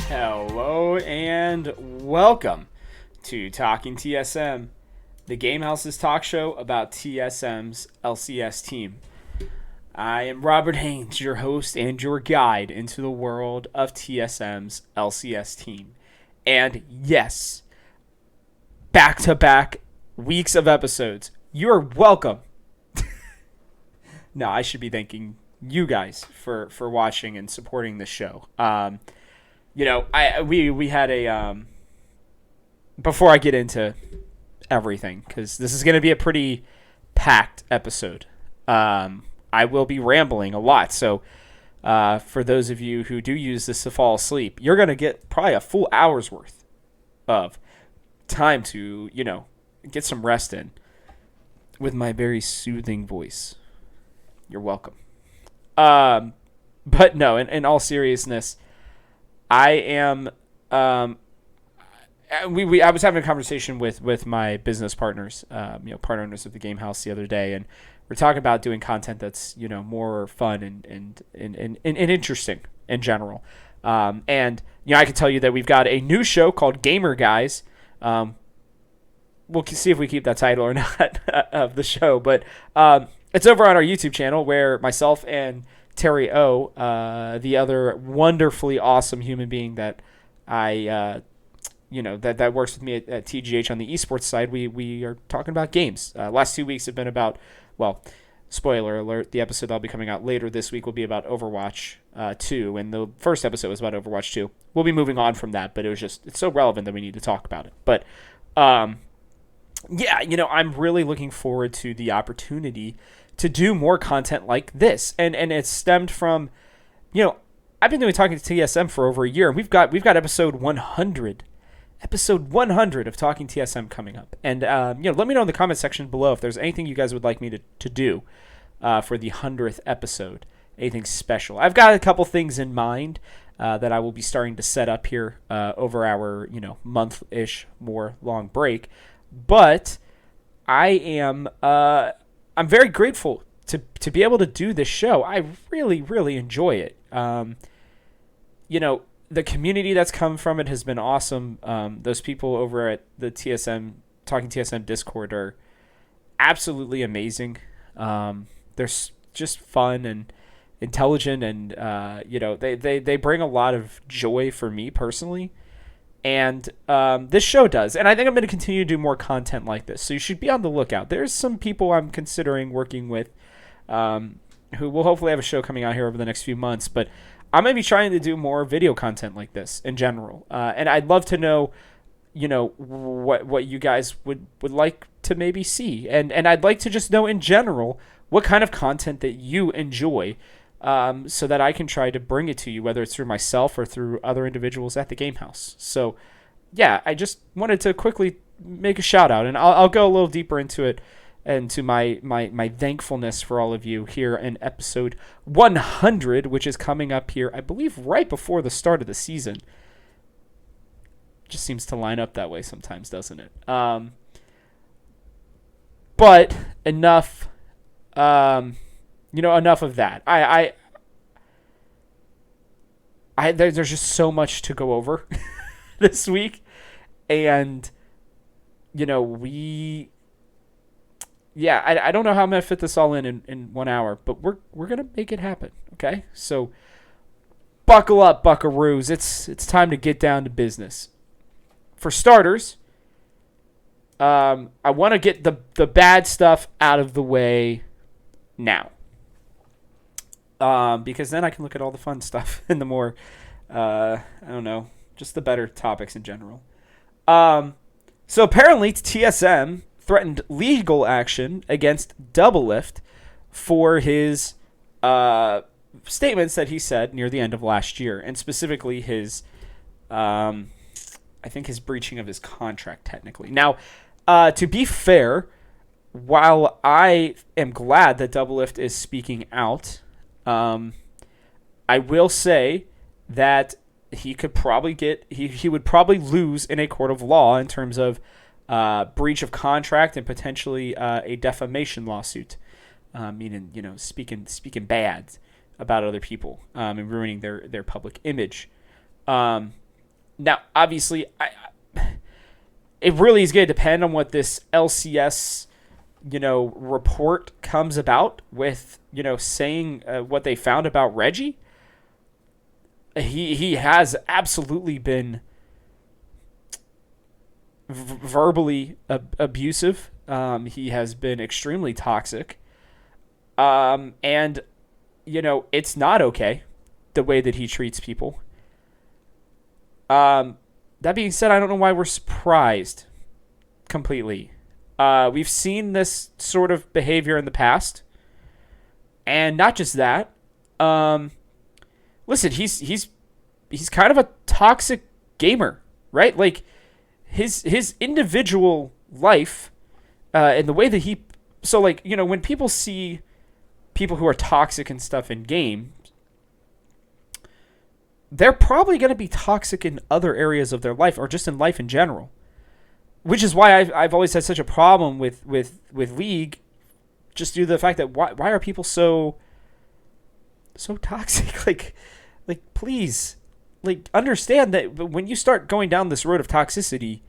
Hello and welcome to Talking TSM, the Gamehouse's talk show about TSM's LCS team. I am Robert Haynes, your host and your guide into the world of TSM's LCS team. And yes, back-to-back weeks of episodes. You're welcome. No, I should be thanking you guys for watching and supporting this show. We had a before I get into everything, because this is going to be a pretty packed episode. I will be rambling a lot, so for those of you who do use this to fall asleep, you're going to get probably a full hour's worth of time to, get some rest in with my very soothing voice. You're welcome. But no, in all seriousness, I am. I was having a conversation with my business partners, part owners of the Game House the other day, and we're talking about doing content that's more fun and interesting in general. I can tell you that we've got a new show called Gamer Guys. We'll see if we keep that title or not of the show, but it's over on our YouTube channel where myself and Terry O, the other wonderfully awesome human being that I, that works with me at TGH on the esports side, we are talking about games. Last 2 weeks have been about, well, spoiler alert, the episode that'll be coming out later this week will be about Overwatch 2, and the first episode was about Overwatch 2. We'll be moving on from that, but it's so relevant that we need to talk about it. But, I'm really looking forward to the opportunity to do more content like this. And it's stemmed from, I've been talking to TSM for over a year, and we've got episode 100. Episode 100 of Talking TSM coming up. And, let me know in the comment section below if there's anything you guys would like me to do for the 100th episode. Anything special. I've got a couple things in mind that I will be starting to set up here over our, month-ish more long break. But I am... I'm very grateful to be able to do this show. I really, really enjoy it. The community that's come from it has been awesome. Those people over at the TSM, Talking TSM Discord are absolutely amazing. They're just fun and intelligent, and, they bring a lot of joy for me personally. And this show does. And I think I'm going to continue to do more content like this. So you should be on the lookout. There's some people I'm considering working with who will hopefully have a show coming out here over the next few months. But I'm going to be trying to do more video content like this in general. And I'd love to know, what you guys would like to maybe see. And I'd like to just know in general what kind of content that you enjoy, so that I can try to bring it to you, whether it's through myself or through other individuals at the Game House. So, yeah, I just wanted to quickly make a shout out, and I'll go a little deeper into it, and to my thankfulness for all of you here in episode 100, which is coming up here, I believe, right before the start of the season. Just seems to line up that way sometimes, doesn't it? But enough. Enough of that. There's just so much to go over this week, and I don't know how I'm gonna fit this all in 1 hour, but we're gonna make it happen. Okay, so buckle up, buckaroos. It's time to get down to business. For starters, I want to get the bad stuff out of the way now. Because then I can look at all the fun stuff and the more, just the better topics in general. So apparently TSM threatened legal action against Doublelift for his statements that he said near the end of last year, and specifically his, I think his breaching of his contract technically. Now, to be fair, while I am glad that Doublelift is speaking out, I will say that he could probably he would probably lose in a court of law in terms of breach of contract and potentially a defamation lawsuit, meaning speaking bad about other people and ruining their public image. Now, obviously, it really is going to depend on what this LCS, report comes about with, saying what they found about Reggie. He has absolutely been verbally abusive. He has been extremely toxic. And, it's not okay the way that he treats people. That being said, I don't know why we're surprised completely. We've seen this sort of behavior in the past. And not just that. Listen, he's kind of a toxic gamer, right? Like his individual life and the way that he so like, when people see people who are toxic and stuff in games, they're probably going to be toxic in other areas of their life or just in life in general. Which is why I've always had such a problem with League, just due to the fact that why are people so toxic? like please, like understand that when you start going down this road of toxicity,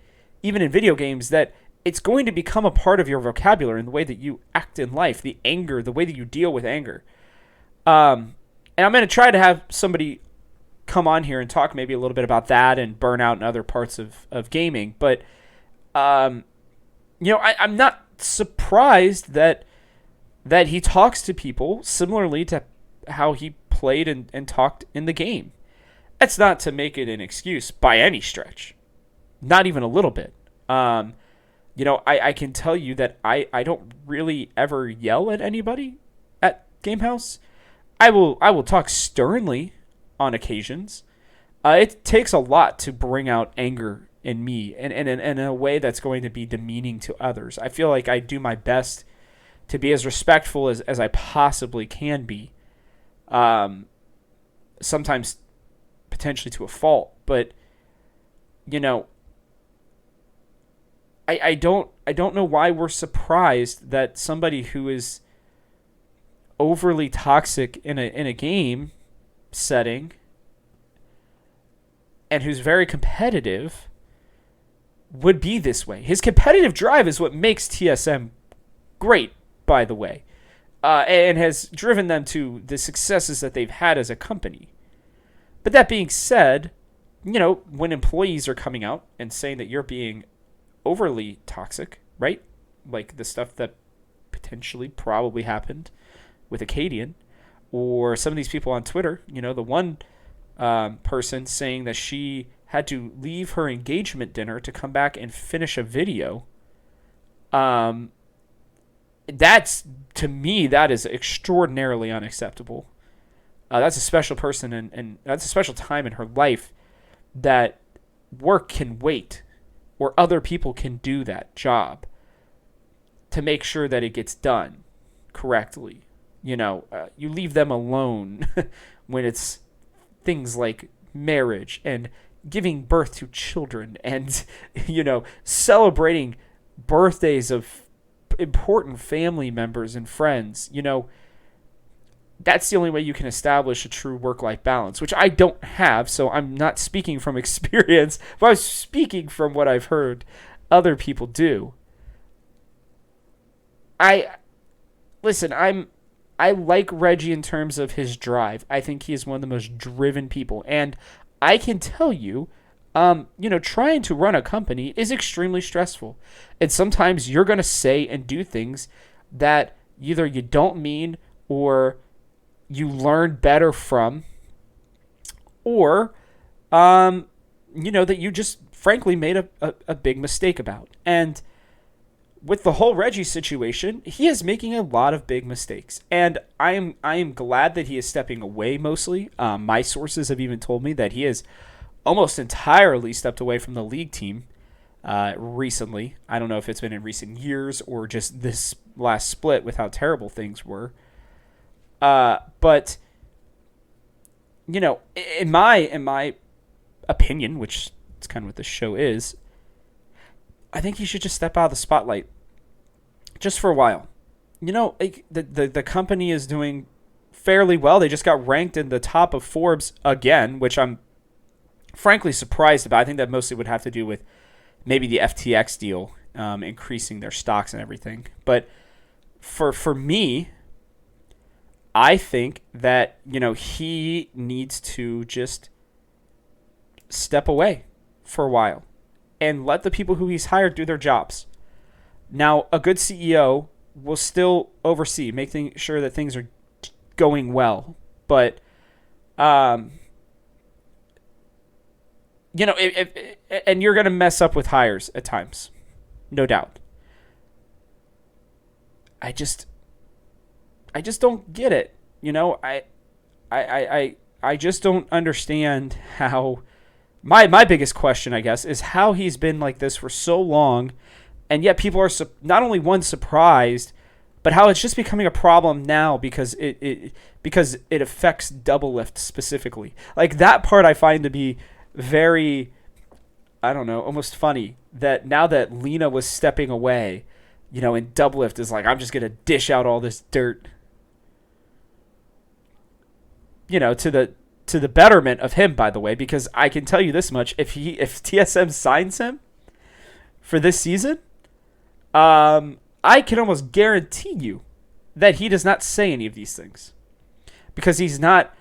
even in video games, that it's going to become a part of your vocabulary and the way that you act in life, the anger, the way that you deal with anger. And I'm going to try to have somebody come on here and talk maybe a little bit about that and burnout and other parts of gaming. But, I'm not surprised that he talks to people similarly to how he played and talked in the game. That's not to make it an excuse by any stretch. Not even a little bit. I can tell you that I don't really ever yell at anybody at Gamehouse. I will talk sternly on occasions. It takes a lot to bring out anger in me and in a way that's going to be demeaning to others. I feel like I do my best to be as respectful as I possibly can be. Sometimes potentially to a fault, but I don't know why we're surprised that somebody who is overly toxic in a game setting and who's very competitive would be this way. His competitive drive is what makes TSM great, by the way, and has driven them to the successes that they've had as a company. But that being said, when employees are coming out and saying that you're being overly toxic, right? Like the stuff that potentially probably happened with Acadian, or some of these people on Twitter, the one person saying that she had to leave her engagement dinner to come back and finish a video. That's, to me, that is extraordinarily unacceptable. That's a special person and that's a special time in her life that work can wait, or other people can do that job to make sure that it gets done correctly. You leave them alone when it's things like marriage and giving birth to children and, celebrating birthdays of important family members and friends. That's the only way you can establish a true work-life balance, which I don't have, so I'm not speaking from experience, but I'm speaking from what I've heard other people do. I like Reggie in terms of his drive. I think he is one of the most driven people, and I can tell you, trying to run a company is extremely stressful, and sometimes you're going to say and do things that either you don't mean or you learn better from, or, that you just frankly made a big mistake about. And with the whole Reggie situation, he is making a lot of big mistakes. And I am glad that he is stepping away mostly. My sources have even told me that he has almost entirely stepped away from the League team recently. I don't know if it's been in recent years or just this last split with how terrible things were. But in my opinion, which is kind of what this show is, I think he should just step out of the spotlight just for a while. Like the company is doing fairly well. They just got ranked in the top of Forbes again, which I'm frankly surprised about. I think that mostly would have to do with maybe the FTX deal, increasing their stocks and everything. But for me, I think that, he needs to just step away for a while and let the people who he's hired do their jobs. Now, a good CEO will still oversee, making sure that things are going well. But, and you're going to mess up with hires at times, no doubt. I just don't get it. I just don't understand how. My biggest question, I guess, is how he's been like this for so long, and yet people are not only surprised, but how it's just becoming a problem now because it affects Doublelift specifically. Like, that part I find to be very, I don't know, almost funny, that now that Lena was stepping away, and Doublelift is like, I'm just gonna dish out all this dirt, to the betterment of him, by the way, because I can tell you this much: if TSM signs him for this season, I can almost guarantee you that he does not say any of these things, because he's not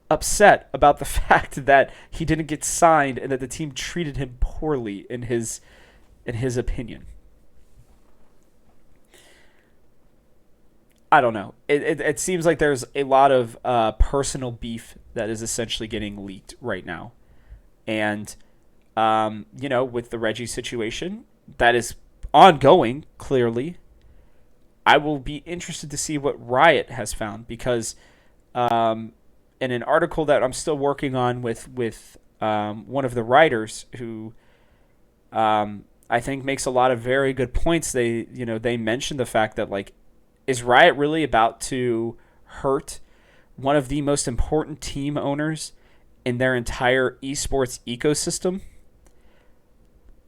upset about the fact that he didn't get signed and that the team treated him poorly in his opinion. I don't know. It seems like there's a lot of personal beef that is essentially getting leaked right now. And, with the Reggie situation, that is ongoing, clearly. I will be interested to see what Riot has found, because in an article that I'm still working on with one of the writers who I think makes a lot of very good points, they mentioned the fact that, like, is Riot really about to hurt one of the most important team owners in their entire esports ecosystem?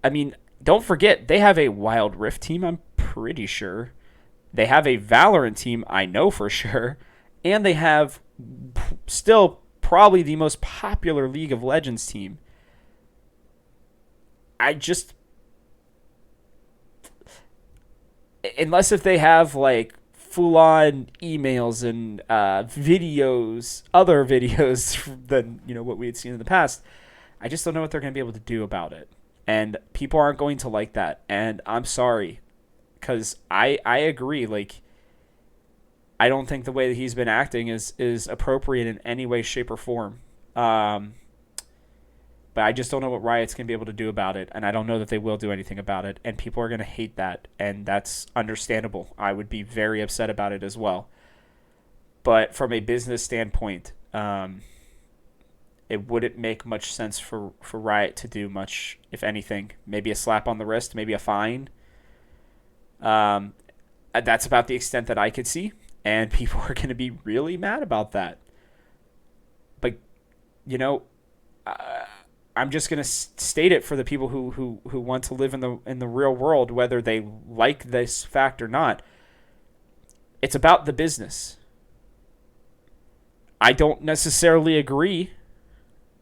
I mean, don't forget, they have a Wild Rift team, I'm pretty sure. They have a Valorant team, I know for sure. And they have still probably the most popular League of Legends team. Unless if they have, like, full-on emails and videos, other videos than what we had seen in the past, I just don't know what they're going to be able to do about it. And people aren't going to like that. And I'm sorry, because I agree. Like, I don't think the way that he's been acting is appropriate in any way, shape, or form. But I just don't know what Riot's going to be able to do about it, and I don't know that they will do anything about it, and people are going to hate that, and that's understandable. I would be very upset about it as well. But from a business standpoint, it wouldn't make much sense for Riot to do much, if anything. Maybe a slap on the wrist, maybe a fine. That's about the extent that I could see, and people are going to be really mad about that. But, I'm just going to state it for the people who want to live in the real world, whether they like this fact or not. It's about the business. I don't necessarily agree,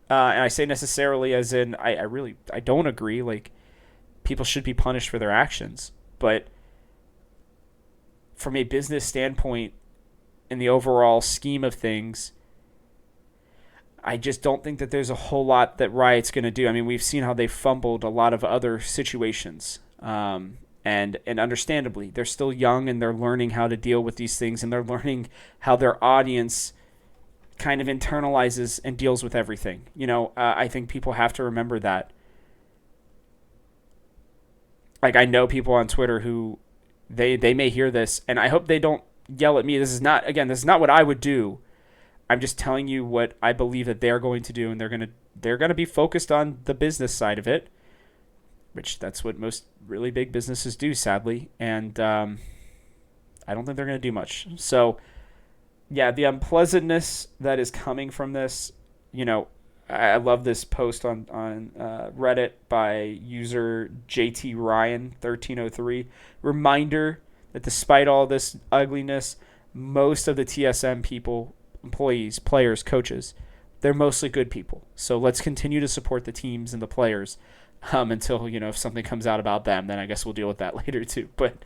and I say necessarily as in I don't agree. Like, people should be punished for their actions, but from a business standpoint, in the overall scheme of things, I just don't think that there's a whole lot that Riot's going to do. I mean, we've seen how they fumbled a lot of other situations. And understandably, they're still young and they're learning how to deal with these things, and they're learning how their audience kind of internalizes and deals with everything. I think people have to remember that. Like, I know people on Twitter who they may hear this, and I hope they don't yell at me. This is not what I would do. I'm just telling you what I believe that they're going to do, and they're gonna be focused on the business side of it, which that's what most really big businesses do, sadly. And I don't think they're gonna do much. So, yeah, the unpleasantness that is coming from this, I love this post on Reddit by user JT Ryan 1303. Reminder that despite all this ugliness, most of the TSM people, employees, players, coaches, they're mostly good people. So let's continue to support the teams and the players until, if something comes out about them, then I guess we'll deal with that later too. But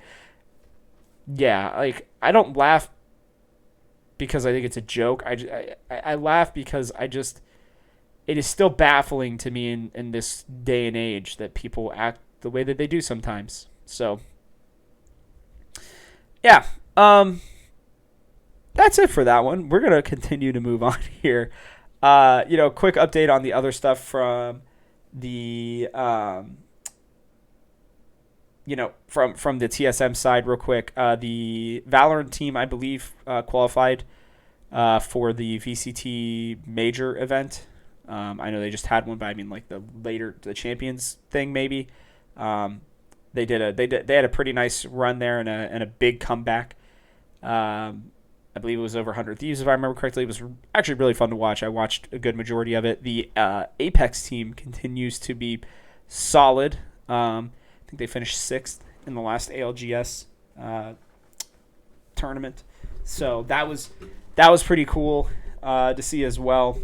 yeah, like, I don't laugh because I think it's a joke. I laugh because it is still baffling to me in this day and age that people act the way that they do sometimes. So yeah, that's it for that one. We're gonna continue to move on here. Quick update on the other stuff from the from the TSM side real quick. The Valorant team, I believe, qualified for the VCT major event. I know they just had one, but I mean, like, the champions thing maybe. They had a pretty nice run there and a big comeback. I believe it was over 100 Thieves, if I remember correctly. It was actually really fun to watch. I watched a good majority of it. The Apex team continues to be solid. I think they finished 6th in the last ALGS tournament. So that was pretty cool to see as well.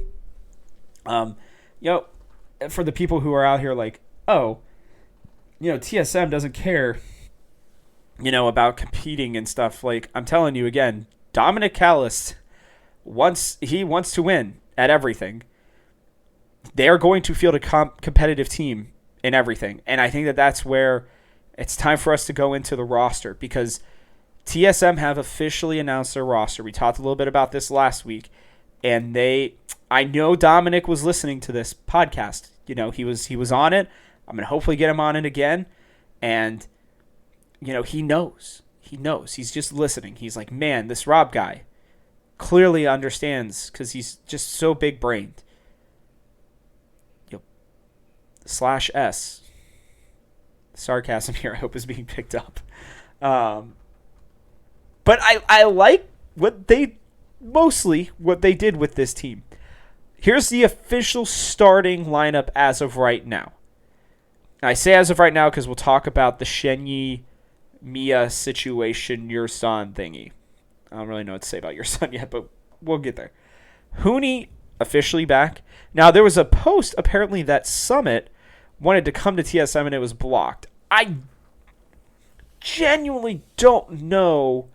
For the people who are out here like, TSM doesn't care, about competing and stuff. Like, I'm telling you again, Dominic Callis, wants to win at everything. They are going to field a competitive team in everything. And I think that that's where it's time for us to go into the roster, because TSM have officially announced their roster. We talked a little bit about this last week, and I know Dominic was listening to this podcast. He was on it. I'm going to hopefully get him on it again. And, he knows. He's just listening. He's like, man, this Rob guy clearly understands, because he's just so big-brained. /S. Sarcasm here, I hope, is being picked up. But I like what they did with this team. Here's the official starting lineup as of right now. I say as of right now because we'll talk about the Shenyi Mia situation, your son thingy. I don't really know what to say about your son yet, but we'll get there. Hooney officially back. Now, there was a post apparently that Summit wanted to come to TSM and it was blocked. I genuinely don't know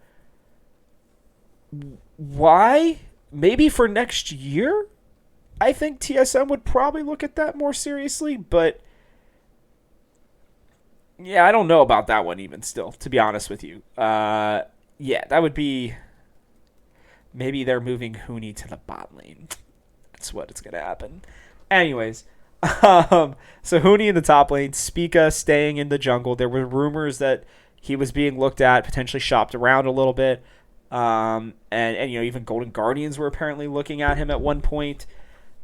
why. Maybe for next year, I think TSM would probably look at that more seriously, but yeah, I don't know about that one even still, to be honest with you. Yeah, that would be, maybe they're moving Hooney to the bot lane. That's what it's going to happen. Anyways, so Hooney in the top lane, Spica staying in the jungle. There were rumors that he was being looked at, potentially shopped around a little bit. And even Golden Guardians were apparently looking at him at one point.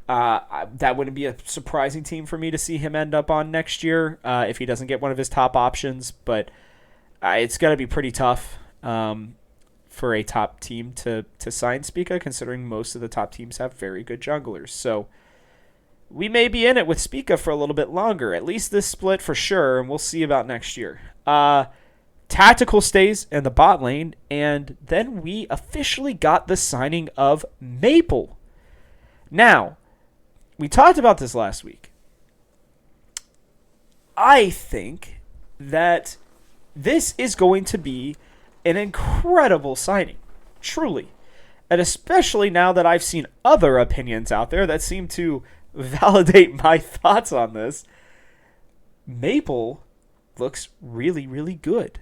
That wouldn't be a surprising team for me to see him end up on next year if he doesn't get one of his top options. But it's going to be pretty tough for a top team to sign Spica, considering most of the top teams have very good junglers. So we may be in it with Spica for a little bit longer, at least this split for sure, and we'll see about next year. Tactical stays in the bot lane, and then we officially got the signing of Maple. Now, we talked about this last week. I think that this is going to be an incredible signing, truly. And especially now that I've seen other opinions out there that seem to validate my thoughts on this. Maple looks really, really good.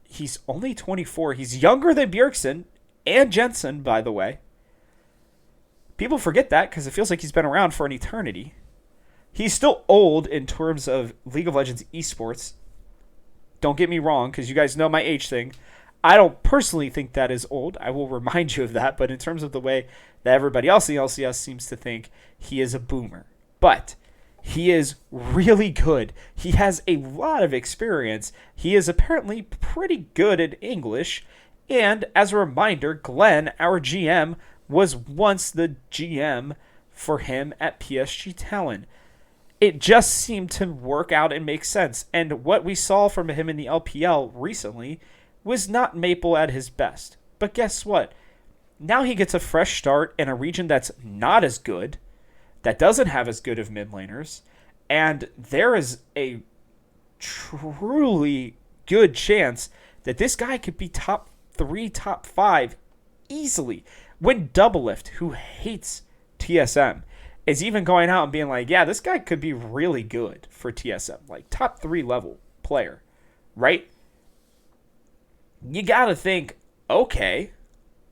He's only 24. He's younger than Bjergsen and Jensen, by the way. People forget that because it feels like he's been around for an eternity. He's still old in terms of League of Legends esports. Don't get me wrong, because you guys know my age thing. I don't personally think that is old. I will remind you of that. But in terms of the way that everybody else in the LCS seems to think, he is a boomer. But he is really good. He has a lot of experience. He is apparently pretty good at English. And as a reminder, Glenn, our GM, was once the GM for him at PSG Talon. It just seemed to work out and make sense. And what we saw from him in the LPL recently was not Maple at his best. But guess what? Now he gets a fresh start in a region that's not as good, that doesn't have as good of mid laners, and there is a truly good chance that this guy could be top 3, top 5 easily. When Doublelift, who hates TSM, is even going out and being like, yeah, this guy could be really good for TSM, like top 3 level player, right? You gotta think, okay,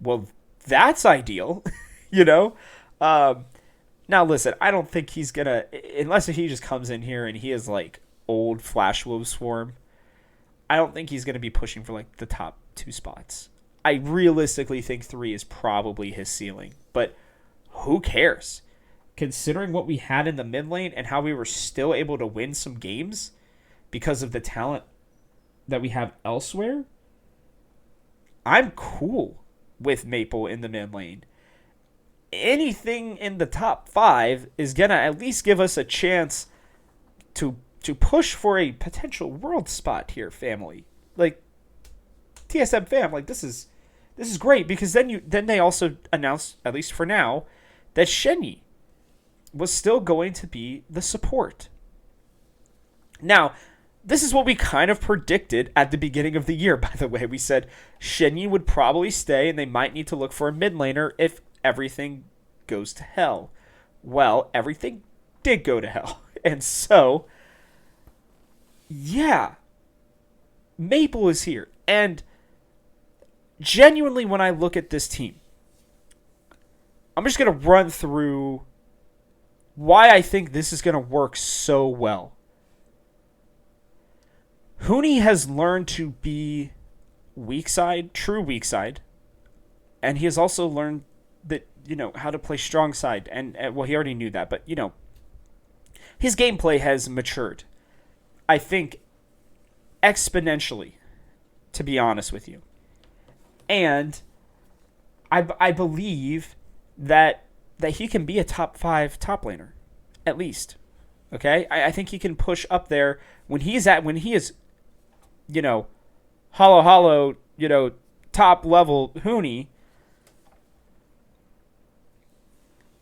well, that's ideal, you know? Now, listen, I don't think he's gonna, unless he just comes in here and he is like old Flash Wolf Swarm, I don't think he's gonna be pushing for like the top 2 spots. I realistically think 3 is probably his ceiling, but who cares? Considering what we had in the mid lane and how we were still able to win some games because of the talent that we have elsewhere, I'm cool with Maple in the mid lane. Anything in the top 5 is going to at least give us a chance to push for a potential world spot here, family. Like, TSM fam, like, this is great, because then they also announced, at least for now, that Shenyi was still going to be the support. Now, this is what we kind of predicted at the beginning of the year, by the way. We said Shenyi would probably stay and they might need to look for a mid laner if everything goes to hell. Well, everything did go to hell. And so, yeah, Maple is here. And genuinely, when I look at this team, I'm just going to run through why I think this is going to work so well. Huni has learned to be weak side, true weak side, and he has also learned that, how to play strong side. And well, he already knew that, but, his gameplay has matured, I think, exponentially, to be honest with you. And I believe that he can be a top 5 top laner, at least. Okay? I think he can push up there when he is, hollow, top level Huni.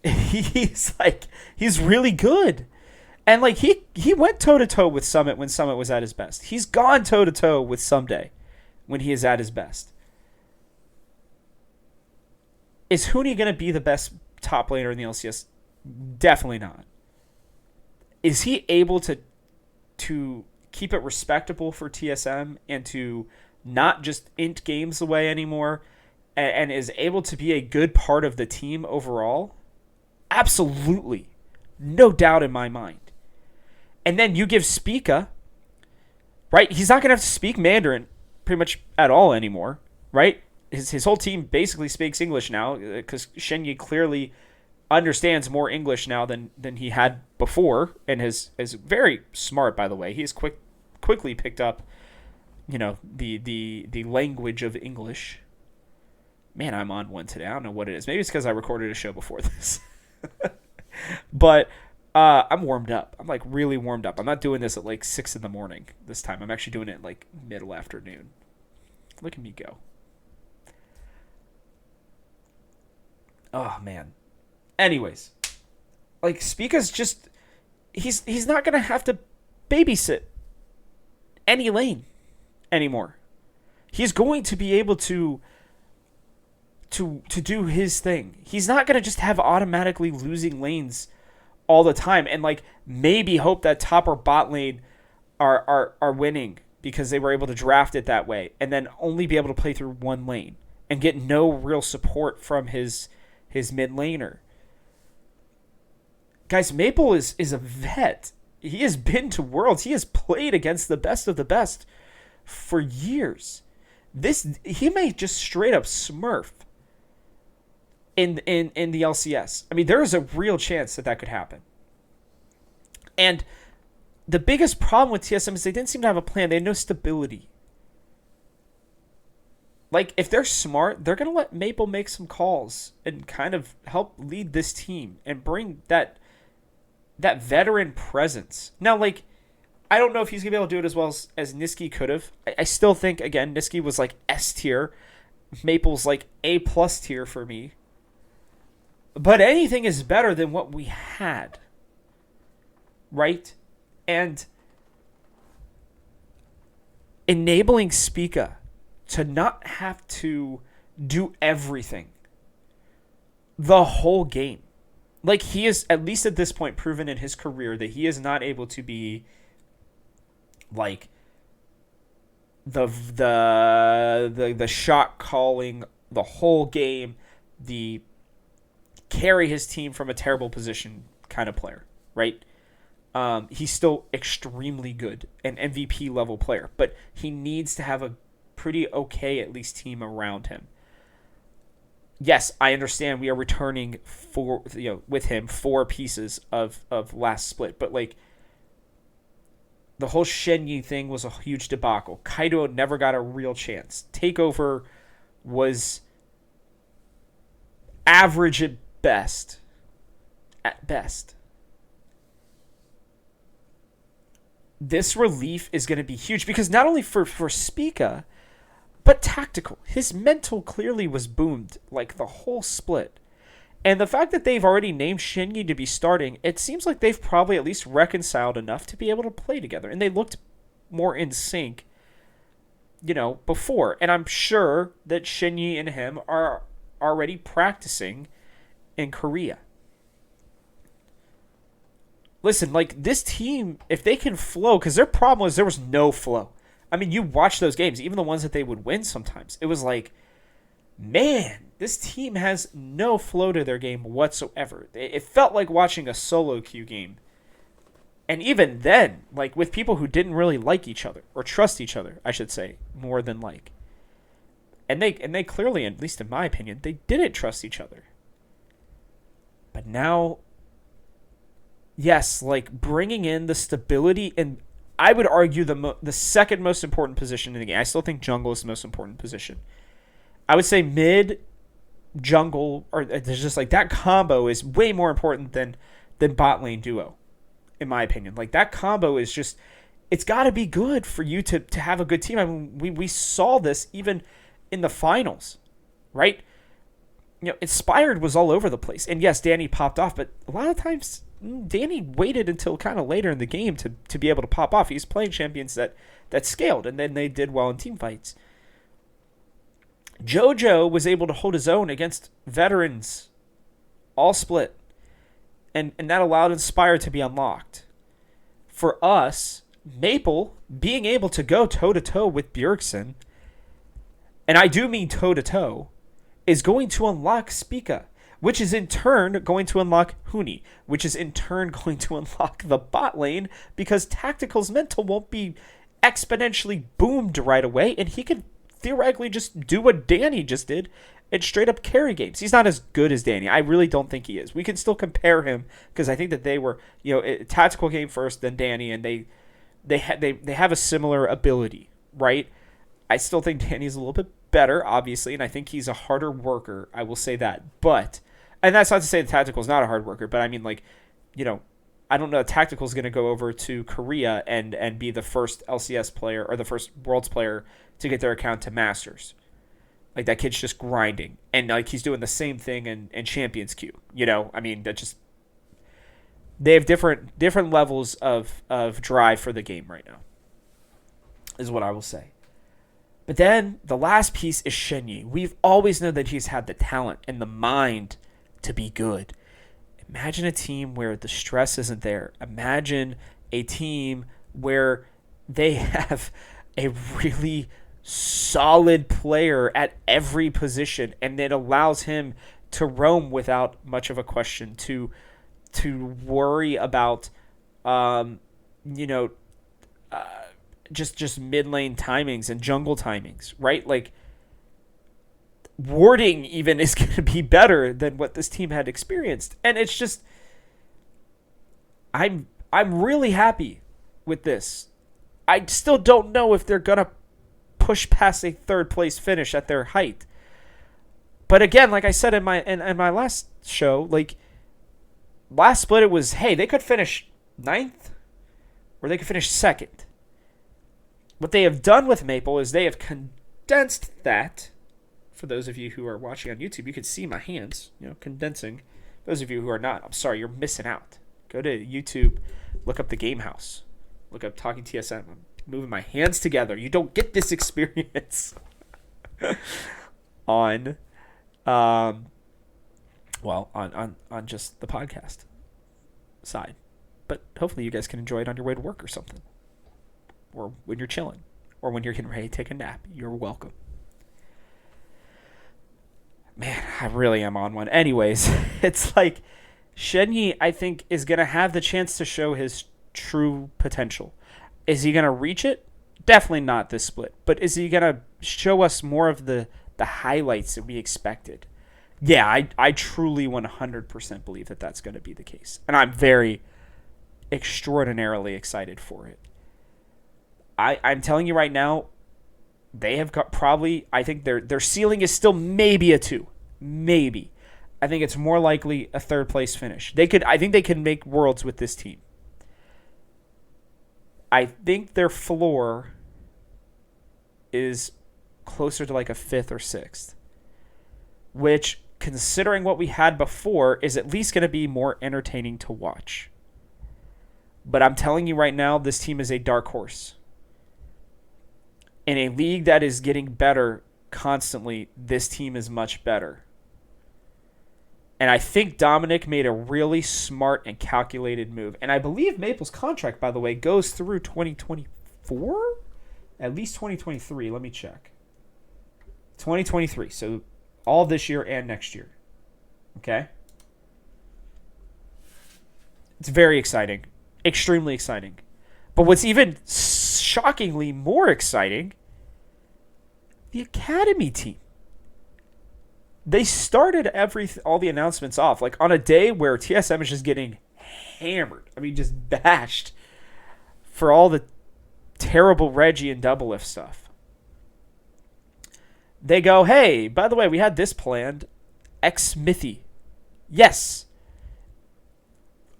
He's really good. And like he went toe to toe with Summit when Summit was at his best. He's gone toe to toe with Someday when he is at his best. Is Huni going to be the best top laner in the LCS? Definitely not. Is he able to keep it respectable for TSM and to not just int games away anymore, and is able to be a good part of the team overall? Absolutely. No doubt in my mind. And then you give Spica, right? He's not going to have to speak Mandarin pretty much at all anymore, right? His whole team basically speaks English now, because Shenyi clearly understands more English now than he had before, and is very smart, by the way. He's quickly picked up, the language of English. Man, I'm on one today. I don't know what it is. Maybe it's because I recorded a show before this. But I'm warmed up. I'm like really warmed up. I'm not doing this at like 6 a.m. this time. I'm actually doing it like middle afternoon. Look at me go. Oh man. Anyways, like Spica's just he's not gonna have to babysit any lane anymore. He's going to be able to do his thing. He's not gonna just have automatically losing lanes all the time and like maybe hope that top or bot lane are winning because they were able to draft it that way, and then only be able to play through one lane and get no real support from his mid laner. Guys, Maple is a vet. He has been to Worlds. He has played against the best of the best for years. He may just straight up smurf in the LCS. I mean, there is a real chance that could happen. And the biggest problem with TSM is they didn't seem to have a plan. They had no stability. Like, if they're smart, they're going to let Maple make some calls and kind of help lead this team and bring that veteran presence. Now, like, I don't know if he's going to be able to do it as well as Niski could have. I still think, again, Niski was like S tier. Maple's like A plus tier for me. But anything is better than what we had. Right? And enabling Spica to not have to do everything the whole game. Like, he is, at least at this point, proven in his career that he is not able to be like the shot calling the whole game, the carry his team from a terrible position kind of player, right? He's still extremely good, an MVP level player, but he needs to have a pretty okay, at least, team around him. Yes, I understand we are returning with him 4 pieces of last split, but like the whole Shenyi thing was a huge debacle. Kaido never got a real chance. Takeover was average at best. At best. This relief is going to be huge because not only for Spica, but tactical. His mental clearly was boomed like the whole split. And the fact that they've already named Shinji to be starting, it seems like they've probably at least reconciled enough to be able to play together. And they looked more in sync, before. And I'm sure that Shinji and him are already practicing in Korea. Listen, like, this team, if they can flow, because their problem was there was no flow. I mean, you watch those games, even the ones that they would win sometimes. It was like, man, this team has no flow to their game whatsoever. It felt like watching a solo queue game. And even then, like, with people who didn't really like each other, or trust each other, I should say, more than like. And they clearly, at least in my opinion, they didn't trust each other. But now, yes, like, bringing in the stability, and I would argue the second most important position in the game. I still think jungle is the most important position. I would say mid, jungle, or there's just like that combo is way more important than bot lane duo, in my opinion. Like, that combo is just, it's got to be good for you to have a good team. I mean, we saw this even in the finals, right? Inspired was all over the place. And yes, Danny popped off, but a lot of times Danny waited until kind of later in the game to be able to pop off. He's playing champions that scaled, and then they did well in team fights. JoJo was able to hold his own against veterans all split, and that allowed Inspire to be unlocked. For us, Maple being able to go toe-to-toe with Bjergsen, and I do mean toe-to-toe, is going to unlock Spica, which is in turn going to unlock Huni, which is in turn going to unlock the bot lane, because Tactical's mental won't be exponentially boomed right away, and he could theoretically just do what Danny just did and straight up carry games. He's not as good as Danny. I really don't think he is. We can still compare him, because I think that they were, tactical game first, then Danny, and they have a similar ability, right? I still think Danny's a little bit better, obviously, and I think he's a harder worker. I will say that. But, and that's not to say the Tactical's not a hard worker, but I mean, like, I don't know if Tactical's going to go over to Korea and be the first LCS player or the first Worlds player to get their account to Masters. Like, that kid's just grinding. And, like, he's doing the same thing in Champions Queue. I mean, that just, they have different levels of drive for the game right now, is what I will say. But then the last piece is Shenyi. We've always known that he's had the talent and the mind to be good. Imagine a team where the stress isn't there. Imagine a team where they have a really solid player at every position, and it allows him to roam without much of a question, to worry about, just mid lane timings and jungle timings, right? Like, warding even is going to be better than what this team had experienced, and it's just, I'm really happy with this. I still don't know if they're gonna push past a third place finish at their height, but again, like I said in my last show, like, last split, it was, hey, they could finish 9th or they could finish 2nd. What they have done with Maple is they have condensed that For those of you who are watching on YouTube, you can see my hands, condensing. Those of you who are not, I'm sorry, you're missing out. Go to YouTube, look up the Game House, look up Talking TSM. I'm moving my hands together. You don't get this experience on just the podcast side. But hopefully you guys can enjoy it on your way to work or something. Or when you're chilling. Or when you're getting ready to take a nap. You're welcome. Man, I really am on one. Anyways, it's like Shenyi, I think, is going to have the chance to show his true potential. Is he going to reach it? Definitely not this split. But is he going to show us more of the highlights that we expected? Yeah, I truly 100% believe that that's going to be the case. And I'm very extraordinarily excited for it. I'm telling you right now, they have got probably, I think their ceiling is still maybe a 2. Maybe. I think it's more likely a third place finish. I think they can make worlds with this team. I think their floor is closer to like a 5th or 6th. Which, considering what we had before, is at least going to be more entertaining to watch. But I'm telling you right now, this team is a dark horse. In a league that is getting better constantly, this team is much better. And I think Dominic made a really smart and calculated move. And I believe Maple's contract, by the way, goes through 2024? At least 2023. Let me check. 2023. So all this year and next year. Okay? It's very exciting. Extremely exciting. But what's even shockingly more exciting, the Academy team. They started all the announcements off like on a day where TSM is just getting hammered. I mean, just bashed for all the terrible Reggie and Doublelift stuff. They go, hey, by the way, we had this planned. X-Smithy. Yes.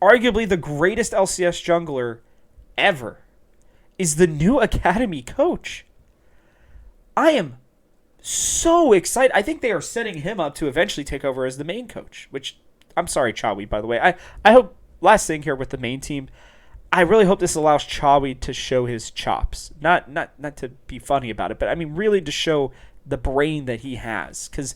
Arguably the greatest LCS jungler ever is the new Academy coach. I am so excited. I think they are setting him up to eventually take over as the main coach, which, I'm sorry, Chawi, by the way. I hope, last thing here with the main team, I really hope this allows Chawi to show his chops. Not to be funny about it, but I mean really to show the brain that he has. Because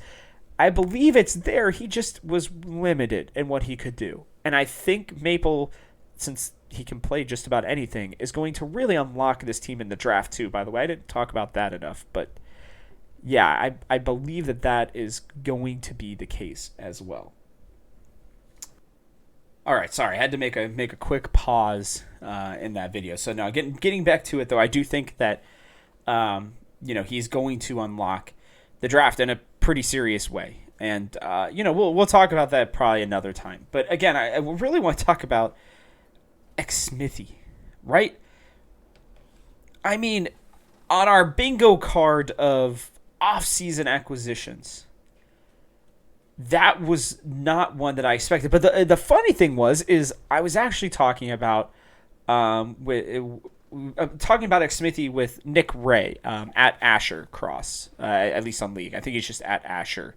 I believe it's there. He just was limited in what he could do. And I think Maple, since he can play just about anything, is going to really unlock this team in the draft too, by the way. I didn't talk about that enough, but yeah, I believe that is going to be the case as well. All right, sorry, I had to make a quick pause in that video. So now getting back to it though, I do think that he's going to unlock the draft in a pretty serious way, and we'll talk about that probably another time. But again, I really want to talk about X-Smithy, right? I mean, on our bingo card of off-season acquisitions, that was not one that I expected. But the funny thing is I was actually talking about X-Smithy with Nick Ray at Asher Cross, at least on League. I think he's just at Asher,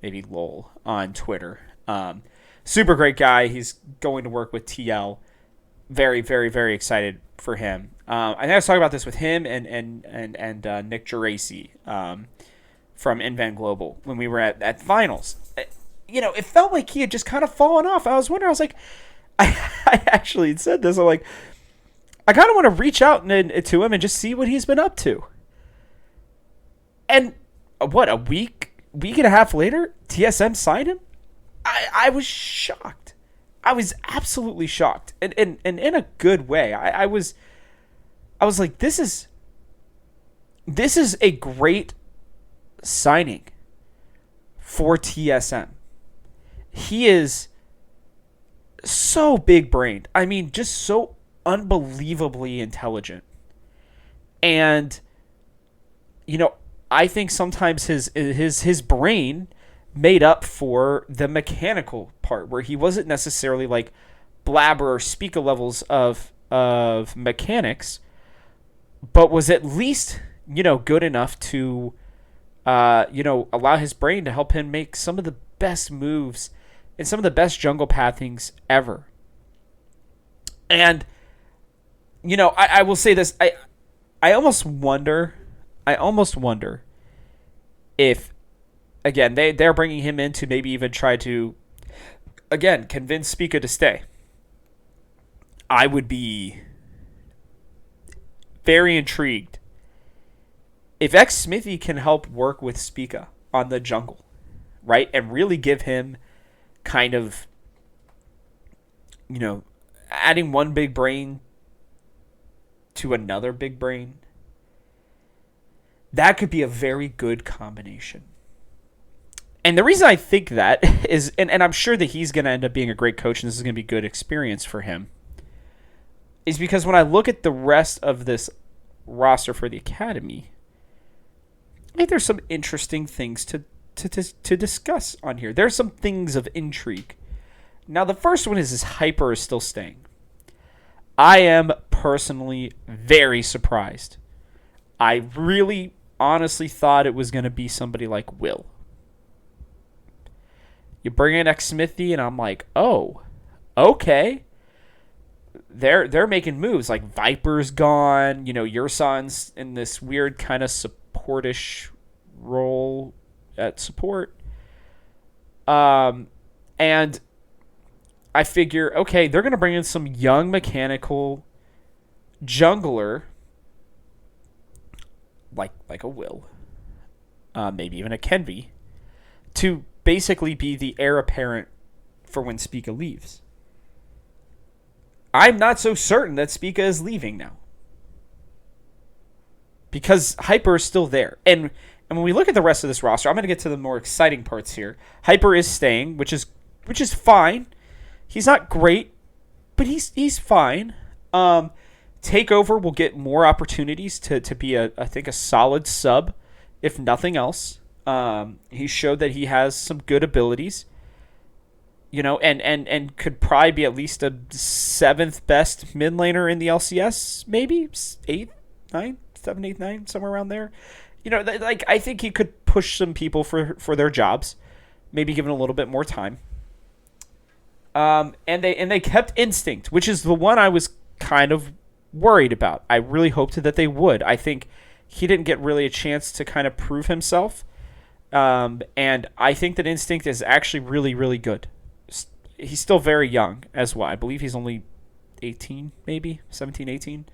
maybe lol, on Twitter. Super great guy. He's going to work with TL. Very, very, very excited for him. I think I was talking about this with him and Nick Geraci from Invan Global when we were at finals. It felt like he had just kind of fallen off. I was like, I actually said this. I'm like, I kind of want to reach out to him and just see what he's been up to. And a week and a half later, TSM signed him? I was shocked. I was absolutely shocked, and in a good way. I was like, this is a great signing for TSM. He is so big-brained. I mean, just so unbelievably intelligent, and I think sometimes his brain made up for the mechanical part, where he wasn't necessarily like blabber or speaker levels of mechanics, but was at least good enough to allow his brain to help him make some of the best moves and some of the best jungle pathings ever. And, I will say this. I almost wonder if, again, they're bringing him in to maybe even try to, again, convince Spica to stay. I would be very intrigued if X Smithy can help work with Spica on the jungle, right? And really give him kind of, adding one big brain to another big brain. That could be a very good combination. And the reason I think that is, and I'm sure that he's going to end up being a great coach and this is going to be a good experience for him, is because when I look at the rest of this roster for the Academy, I think there's some interesting things to discuss on here. There's some things of intrigue. Now, the first one is Hyper is still staying. I am personally very surprised. I really honestly thought it was going to be somebody like Will. You bring in X Smithy, and I'm like, oh, okay. They're making moves. Like Viper's gone. Your son's in this weird kind of supportish role at support. And I figure, okay, they're going to bring in some young mechanical jungler, like a Will, maybe even a Kenvi, to basically be the heir apparent for when Spica leaves. I'm not so certain that Spica is leaving now, because Hyper is still there. And when we look at the rest of this roster, I'm going to get to the more exciting parts here. Hyper is staying, which is fine. He's not great, but he's fine. Takeover will get more opportunities to be I think a solid sub, if nothing else. He showed that he has some good abilities, and could probably be at least a 7th best mid laner in the LCS, maybe 8th, 9th, 7th, 8th, 9th, somewhere around there. I think he could push some people for their jobs, maybe given a little bit more time. And they kept Instinct, which is the one I was kind of worried about. I really hoped that they would. I think he didn't get really a chance to kind of prove himself. And I think that Instinct is actually really, really good. He's still very young as well. I believe he's only 18, maybe 17, 18.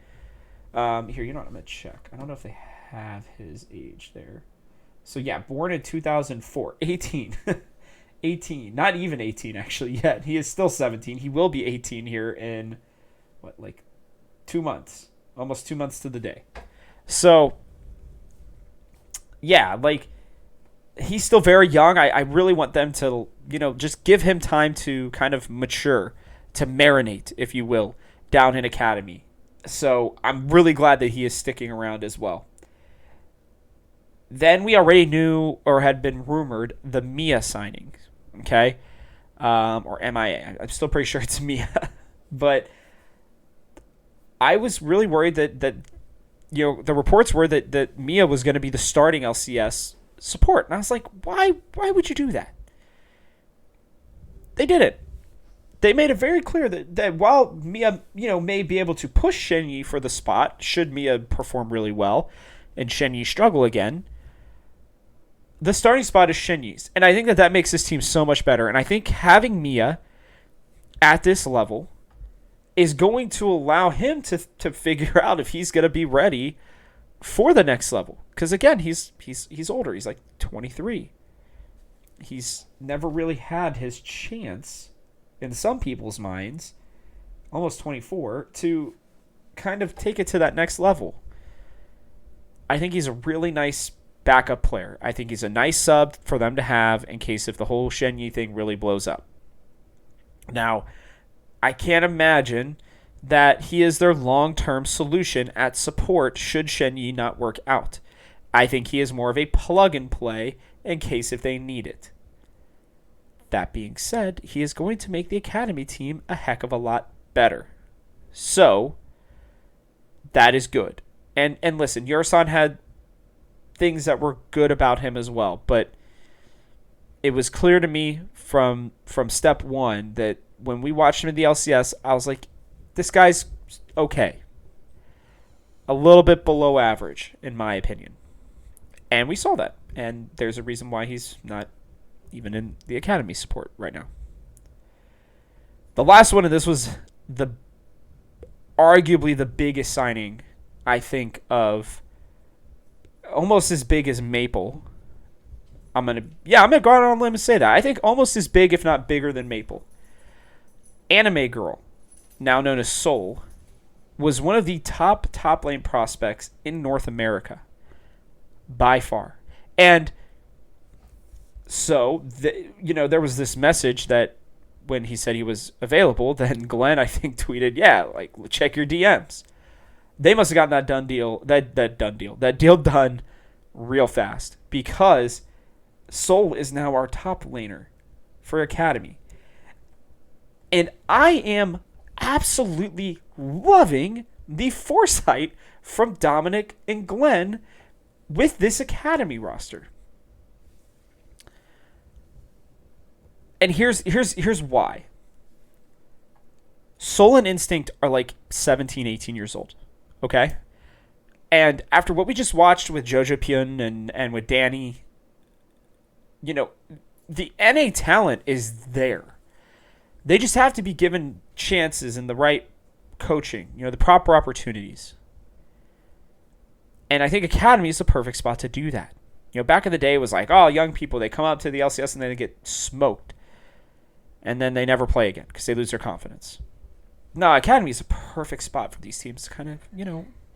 Here, I'm going to check. I don't know if they have his age there. So yeah, born in 2004, 18. 18, not even 18 actually yet. He is still 17. He will be 18 here in 2 months, almost 2 months to the day. So yeah, he's still very young. I really want them to, just give him time to kind of mature, to marinate, if you will, down in Academy. So I'm really glad that he is sticking around as well. Then we already knew, or had been rumored, the Mia signing. Okay? Or MIA. I'm still pretty sure it's Mia. But I was really worried that the reports were that Mia was going to be the starting LCS support. And I was like, why would you do that? They did it. They made it very clear that while Mia, may be able to push Shenyi for the spot, should Mia perform really well and Shenyi struggle again, the starting spot is Shenyi's. And I think that makes this team so much better. And I think having Mia at this level is going to allow him to figure out if he's going to be ready for the next level. Because again, he's older. He's like 23. He's never really had his chance, in some people's minds, almost 24, to kind of take it to that next level. I think he's a really nice backup player. I think he's a nice sub for them to have in case if the whole Shenyi thing really blows up. Now, I can't imagine that he is their long-term solution at support should Shenyi not work out. I think he is more of a plug-and-play in case if they need it. That being said, he is going to make the Academy team a heck of a lot better. So, that is good. And listen, Yurasan had things that were good about him as well. But it was clear to me from step one that when we watched him in the LCS, I was like, this guy's okay. A little bit below average, in my opinion. And we saw that. And there's a reason why he's not even in the academy support right now. The last one of this was arguably the biggest signing, I think, of almost as big as Maple. I'm gonna go out on a limb and say that. I think almost as big, if not bigger than Maple. Anime Girl, now known as Soul, was one of the top lane prospects in North America. By far. And so, there was this message that when he said he was available, then Glenn, I think, tweeted, yeah, like, check your DMs. They must have gotten that deal done real fast, because Soul is now our top laner for Academy. And I am absolutely loving the foresight from Dominic and Glenn with this Academy roster. And here's why. Soul and Instinct are like 17, 18 years old. Okay? And after what we just watched with Jojo Pyun and with Danny, the NA talent is there. They just have to be given chances and the right coaching, the proper opportunities. And I think Academy is the perfect spot to do that. Back in the day, it was like, oh, young people, they come up to the LCS and then they get smoked. And then they never play again because they lose their confidence. No, Academy is a perfect spot for these teams to kind of,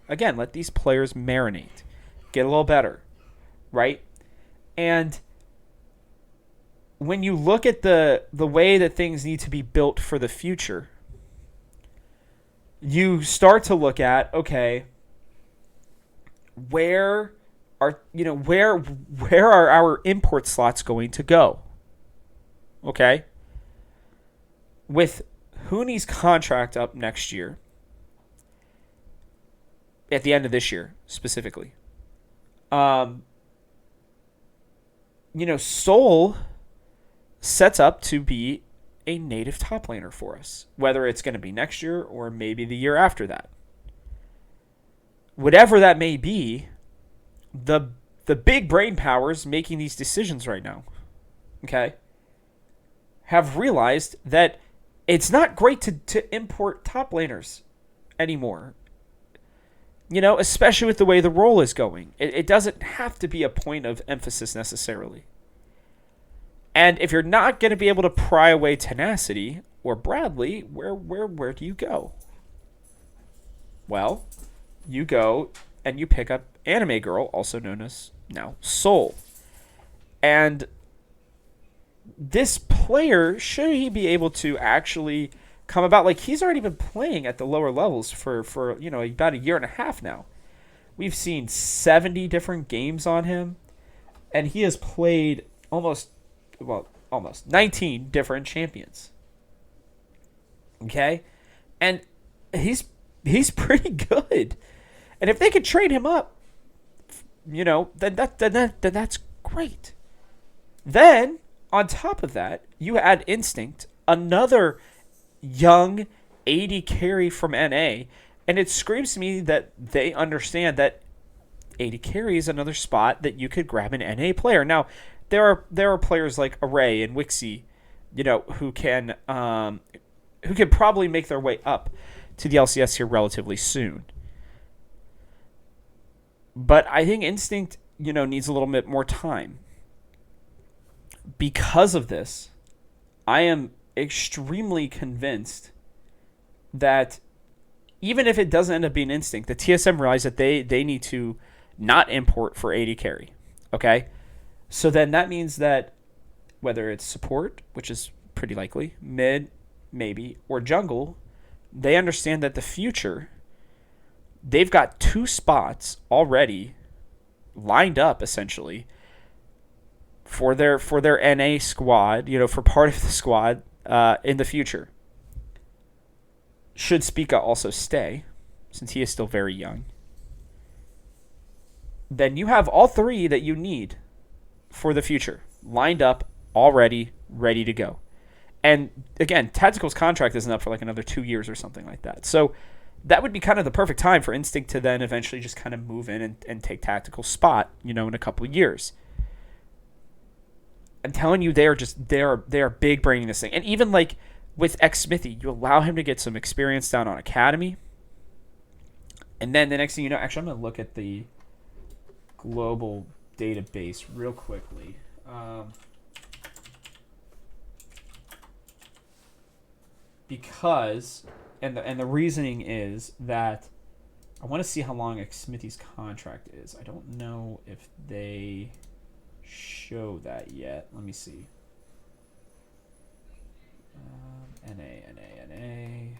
again, let these players marinate, get a little better, right? And when you look at the way that things need to be built for the future, you start to look at, okay, where are our import slots going to go? Okay? With Hooney's contract up next year, at the end of this year specifically, Soul sets up to be a native top laner for us, whether it's going to be next year or maybe the year after that. Whatever that may be, the big brain powers making these decisions right now, okay, have realized that it's not great to import top laners anymore. Especially with the way the role is going. It doesn't have to be a point of emphasis necessarily. And if you're not going to be able to pry away Tenacity or Bradley, where do you go? Well, you go and you pick up Anime Girl, also known as now Soul. And this player, should he be able to actually come about, like, he's already been playing at the lower levels for about a year and a half now. We've seen 70 different games on him, and he has played almost 19 different champions. Okay? And he's pretty good. And if they could trade him up, then that's great. Then, on top of that, you add Instinct, another young AD carry from NA, and it screams to me that they understand that AD carry is another spot that you could grab an NA player. Now, there are players like Array and Wixie, who can probably make their way up to the LCS here relatively soon. But I think Instinct, needs a little bit more time. Because of this, I am extremely convinced that even if it doesn't end up being Instinct, the TSM realize that they need to not import for AD carry. Okay? So then that means that whether it's support, which is pretty likely, mid, maybe, or jungle, they understand that the future, they've got 2 spots already lined up, essentially, for their NA squad, for part of the squad in the future. Should Spica also stay, since he is still very young. then you have all three that you need for the future lined up already, ready to go. And again, Tactical's contract isn't up for like another 2 years or something like that. So that would be kind of the perfect time for Instinct to then eventually just kind of move in and take Tactical's spot, in a couple of years. I'm telling you, they are big braining this thing. And even like with X Smithy, you allow him to get some experience down on Academy. And then the next thing you know, actually, I'm going to look at the global database real quickly. Because, and the reasoning is that I want to see how long X Smithy's contract is. I don't know if they show that yet. Let me see. NA,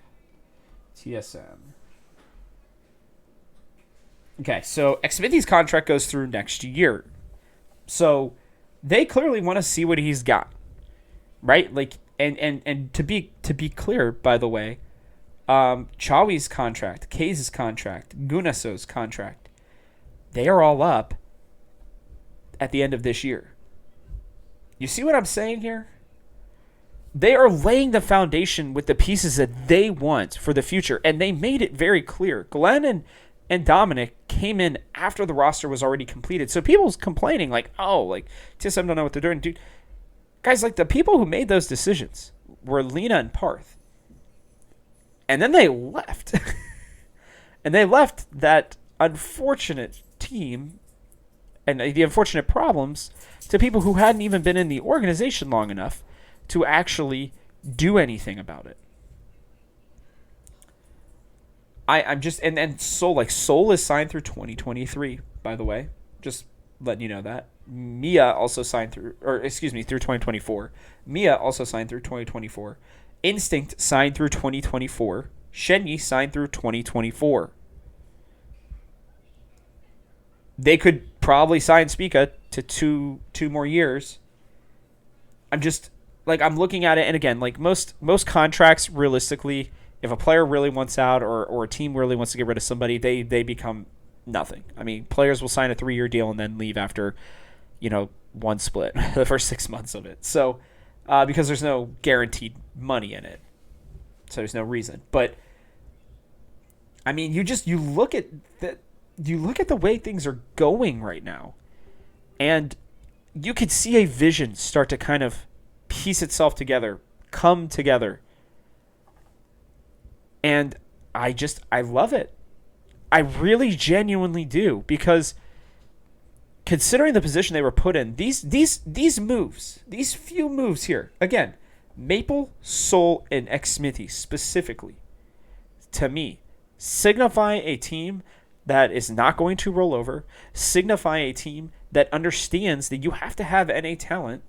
TSM. Okay, so X Smithy's contract goes through next year. So they clearly want to see what he's got. Right? Like, and to be clear, by the way, Chawi's contract, Kaze's contract, Gunaso's contract, they are all up at the end of this year. You see what I'm saying here? They are laying the foundation with the pieces that they want for the future, and they made it very clear. Glenn and Dominic came in after the roster was already completed. So people's complaining like, oh, like TSM don't know what they're doing. Dude, guys, like the people who made those decisions were Lena and Parth. And then they left. And they left that unfortunate team and the unfortunate problems to people who hadn't even been in the organization long enough to actually do anything about it. I'm just and Soul is signed through 2023, by the way. Just letting you know that. Mia also signed through 2024. Mia also signed through 2024. Instinct signed through 2024. Shenyi signed through 2024. They could probably sign Spica to two more years. I'm looking at it, and again, like most contracts, realistically, if a player really wants out or a team really wants to get rid of somebody, they become nothing. I mean, players will sign a 3-year deal and then leave after, one split, the first 6 months of it. So, because there's no guaranteed money in it. So there's no reason. But, I mean, you look at the way things are going right now, and you could see a vision start to kind of piece itself together, come together. And I love it. I really genuinely do, because considering the position they were put in, these moves, these few moves here, again, Maple, Soul, and X Smithy specifically, to me, signify a team that is not going to roll over, signify a team that understands that you have to have NA talent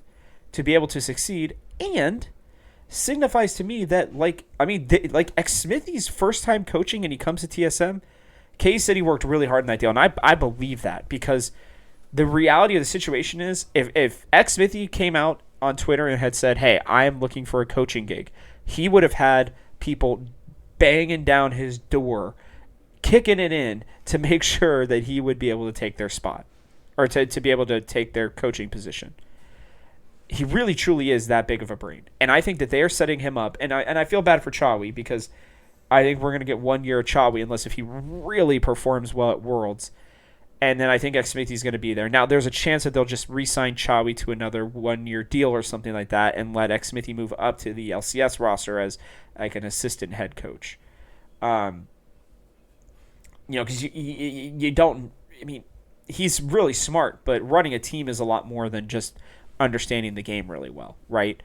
to be able to succeed, and signifies to me that, X Smithy's first time coaching and he comes to TSM, Kay said he worked really hard in that deal, and I believe that, because the reality of the situation is, if X Smithy came out on Twitter and had said, hey, I am looking for a coaching gig, he would have had people banging down his door, kicking it in to make sure that he would be able to take their spot, or to be able to take their coaching position. He really, truly is that big of a brain. And I think that they are setting him up. And I feel bad for Chawi, because I think we're going to get 1 year of Chawi unless if he really performs well at Worlds. And then I think X Smithy's going to be there. Now, there's a chance that they'll just re-sign Chawi to another 1 year deal or something like that and let X Smithy move up to the LCS roster as like an assistant head coach. Because you don't... I mean, he's really smart, but running a team is a lot more than just understanding the game really well, right?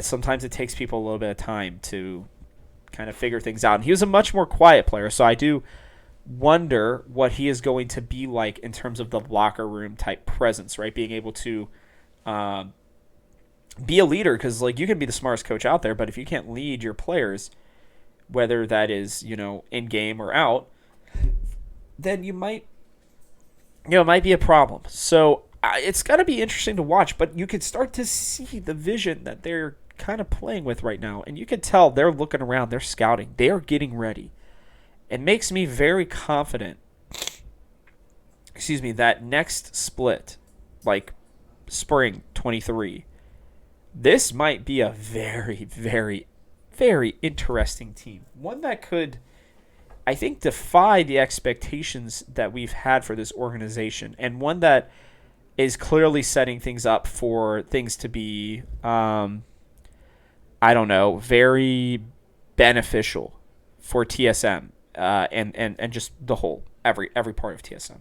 Sometimes it takes people a little bit of time to kind of figure things out. And he was a much more quiet player, so I do wonder what he is going to be like in terms of the locker room type presence, right? Being able to be a leader, because you can be the smartest coach out there, but if you can't lead your players, whether that is in game or out, then it might be a problem. So it's going to be interesting to watch, but you could start to see the vision that they're kind of playing with right now, and you can tell they're looking around, they're scouting, they are getting ready. It makes me very confident that next split, like spring 23, this might be a very, very, very interesting team. One that could, I think, defy the expectations that we've had for this organization, and one that is clearly setting things up for things to be, very beneficial for TSM and just the whole, every part of TSM.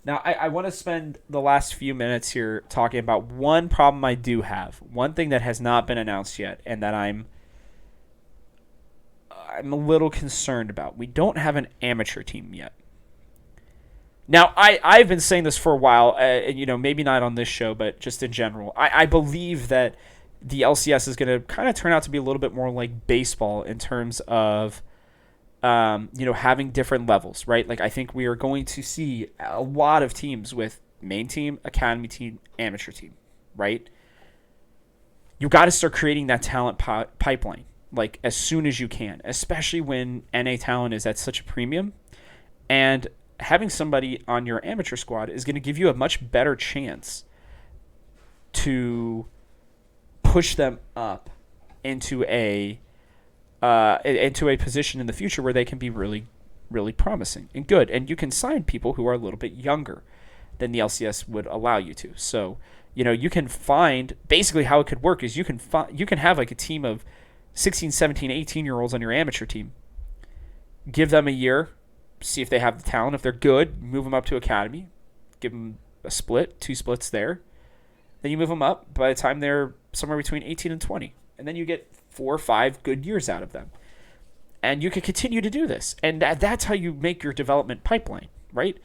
Now, I want to spend the last few minutes here talking about one problem I do have, one thing that has not been announced yet, and that I'm a little concerned about. We don't have an amateur team yet. Now, I've been saying this for a while, maybe not on this show, but just in general. I believe that the LCS is going to kind of turn out to be a little bit more like baseball in terms of, having different levels, right? Like, I think we are going to see a lot of teams with main team, academy team, amateur team, right? You got to start creating that talent pipeline, like, as soon as you can, especially when NA talent is at such a premium. And having somebody on your amateur squad is going to give you a much better chance to push them up into a position in the future where they can be really, really promising and good. And you can sign people who are a little bit younger than the LCS would allow you to. So, you can find, basically how it could work is you can have like a team of 16, 17, 18-year-olds on your amateur team. Give them a year, see if they have the talent. If they're good, move them up to academy. Give them a split, 2 splits there. Then you move them up by the time they're somewhere between 18 and 20. And then you get 4 or 5 good years out of them. And you can continue to do this. And that's how you make your development pipeline, right?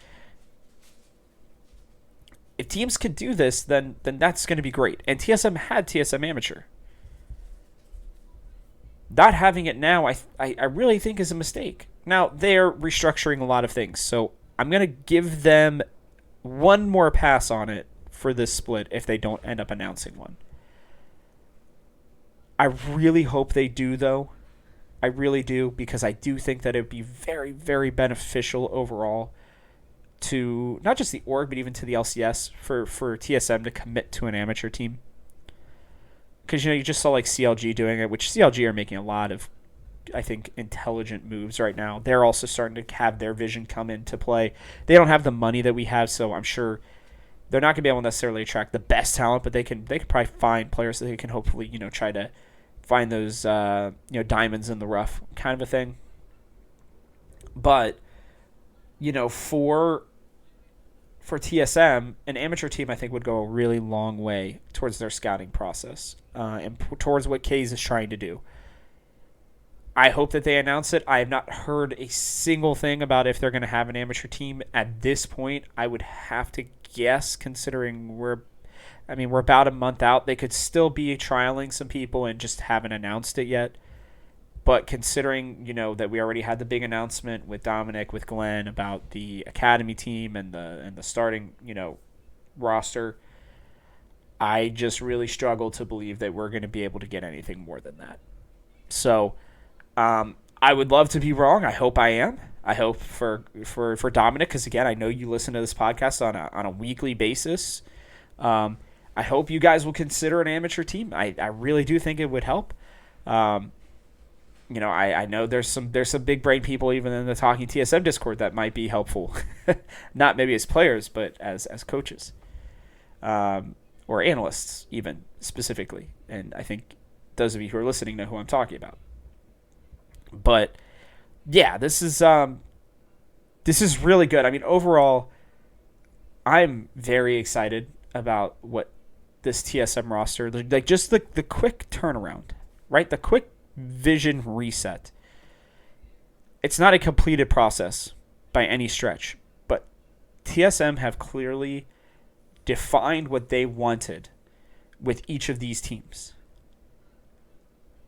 If teams could do this, then that's going to be great. And TSM had TSM Amateur. Not having it now, I really think is a mistake. Now, they're restructuring a lot of things, so I'm going to give them one more pass on it for this split if they don't end up announcing one. I really hope they do, though. I really do, because I do think that it would be very, very beneficial overall to not just the org, but even to the LCS for TSM to commit to an amateur team. Because, you just saw like CLG doing it, which CLG are making a lot of, I think, intelligent moves right now. They're also starting to have their vision come into play. They don't have the money that we have, so I'm sure they're not going to be able to necessarily attract the best talent, but they could probably find players that they can hopefully, try to find those, diamonds in the rough kind of a thing. But, for TSM, an amateur team, I think, would go a really long way towards their scouting process and towards what Kaze is trying to do. I hope that they announce it. I have not heard a single thing about if they're going to have an amateur team at this point. I would have to guess, considering we're about a month out. They could still be trialing some people and just haven't announced it yet. But considering, that we already had the big announcement with Dominic, with Glenn about the academy team and the starting, roster, I just really struggle to believe that we're going to be able to get anything more than that. So, I would love to be wrong. I hope I am. I hope for Dominic, because again, I know you listen to this podcast on a weekly basis. I hope you guys will consider an amateur team. I really do think it would help. I know there's some big brain people even in the Talking TSM Discord that might be helpful, not maybe as players, but as coaches, or analysts even specifically. And I think those of you who are listening know who I'm talking about. But yeah, this is really good. I mean, overall, I'm very excited about what this TSM roster, like just the quick turnaround, right? The quick vision reset. It's not a completed process by any stretch, but TSM have clearly defined what they wanted with each of these teams.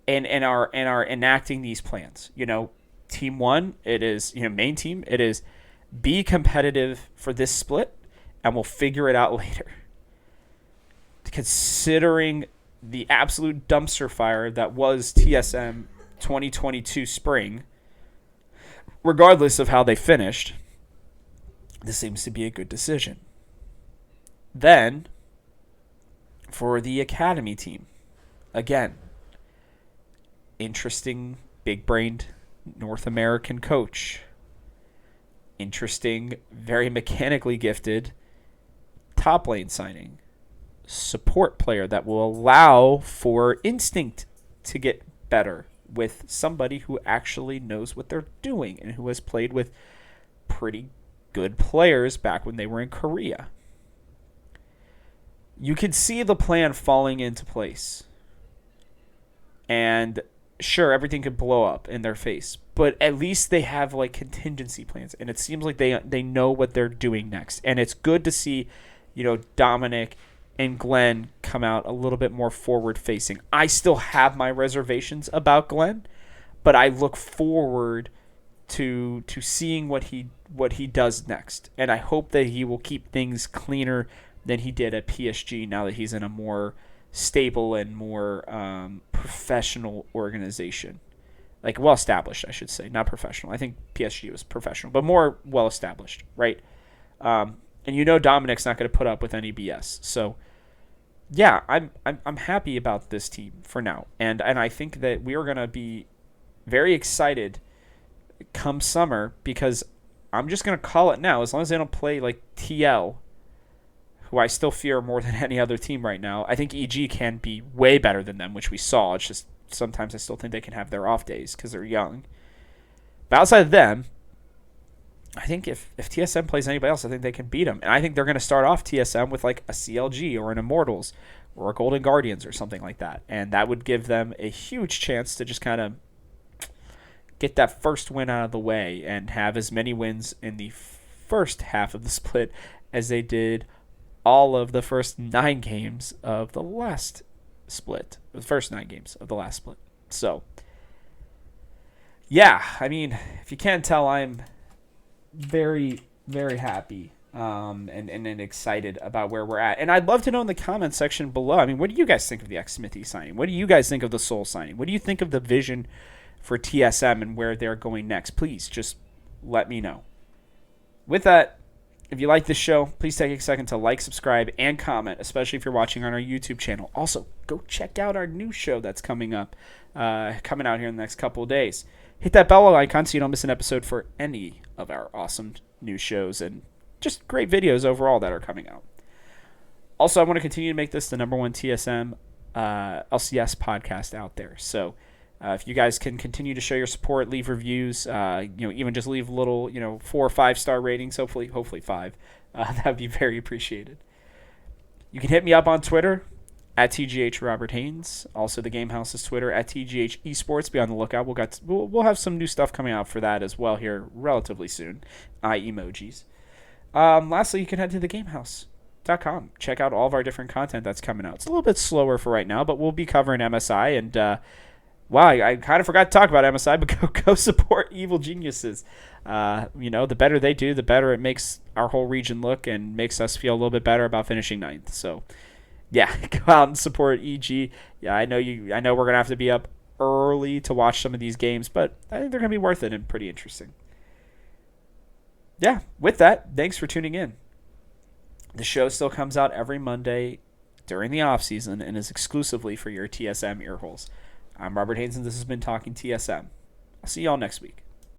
And are enacting these plans. Team 1, it is, main team, it is be competitive for this split and we'll figure it out later. Considering the absolute dumpster fire that was TSM 2022 spring, regardless of how they finished, This seems to be a good decision. Then, for the academy team, again, interesting, big-brained North American coach. Interesting, very mechanically gifted top lane signing. Support player that will allow for instinct to get better with somebody who actually knows what they're doing and who has played with pretty good players back when they were in Korea. You can see the plan falling into place. And sure, everything could blow up in their face, but at least they have like contingency plans, and it seems like they know what they're doing next. And it's good to see, Dominic and Glenn come out a little bit more forward facing. I still have my reservations about Glenn, but I look forward to seeing what he does next, and I hope that he will keep things cleaner than he did at PSG now that he's in a more stable and more professional organization. Like, well-established, I should say. Not professional. I think PSG was professional, but more well-established, right? And Dominic's not going to put up with any BS. So, yeah, I'm happy about this team for now. And I think that we are going to be very excited come summer, because I'm just going to call it now. As long as they don't play like TL, who I still fear more than any other team right now. I think EG can be way better than them, which we saw. It's just sometimes I still think they can have their off days because they're young. But outside of them, I think if TSM plays anybody else, I think they can beat them. And I think they're going to start off TSM with like a CLG or an Immortals or a Golden Guardians or something like that. And that would give them a huge chance to just kind of get that first win out of the way and have as many wins in the first half of the split as they did all of the first 9 games of the last split. The first 9 games of the last split. So, yeah, I mean, if you can't tell, I'm very, very happy and excited about where we're at. And I'd love to know in the comment section below, I mean, what do you guys think of the X-Smithy signing? What do you guys think of the Soul signing? What do you think of the vision for TSM and where they're going next? Please just let me know. With that, if you like this show, please take a second to like, subscribe, and comment, especially if you're watching on our YouTube channel. Also, go check out our new show that's coming up, coming out here in the next couple of days. Hit that bell icon so you don't miss an episode for any of our awesome new shows and just great videos overall that are coming out. Also, I want to continue to make this the ‑1 TSM LCS podcast out there. So if you guys can continue to show your support, leave reviews, even just leave little, 4 or 5 star ratings, hopefully 5, that would be very appreciated. You can hit me up on Twitter at TGH Robert Haynes. Also, the Gamehouse's Twitter at TGH Esports. Be on the lookout. We'll have some new stuff coming out for that as well here relatively soon. Emojis. Lastly, you can head to thegamehouse.com. Check out all of our different content that's coming out. It's a little bit slower for right now, but we'll be covering MSI and. Wow, I kind of forgot to talk about MSI, but go support Evil Geniuses. The better they do, the better it makes our whole region look and makes us feel a little bit better about finishing 9th. So, yeah, go out and support EG. Yeah, I know we're gonna have to be up early to watch some of these games, but I think they're gonna be worth it and pretty interesting. Yeah, with that, thanks for tuning in. The show still comes out every Monday during the off season and is exclusively for your TSM earholes. I'm Robert Haynes, and this has been Talking TSM. I'll see y'all next week.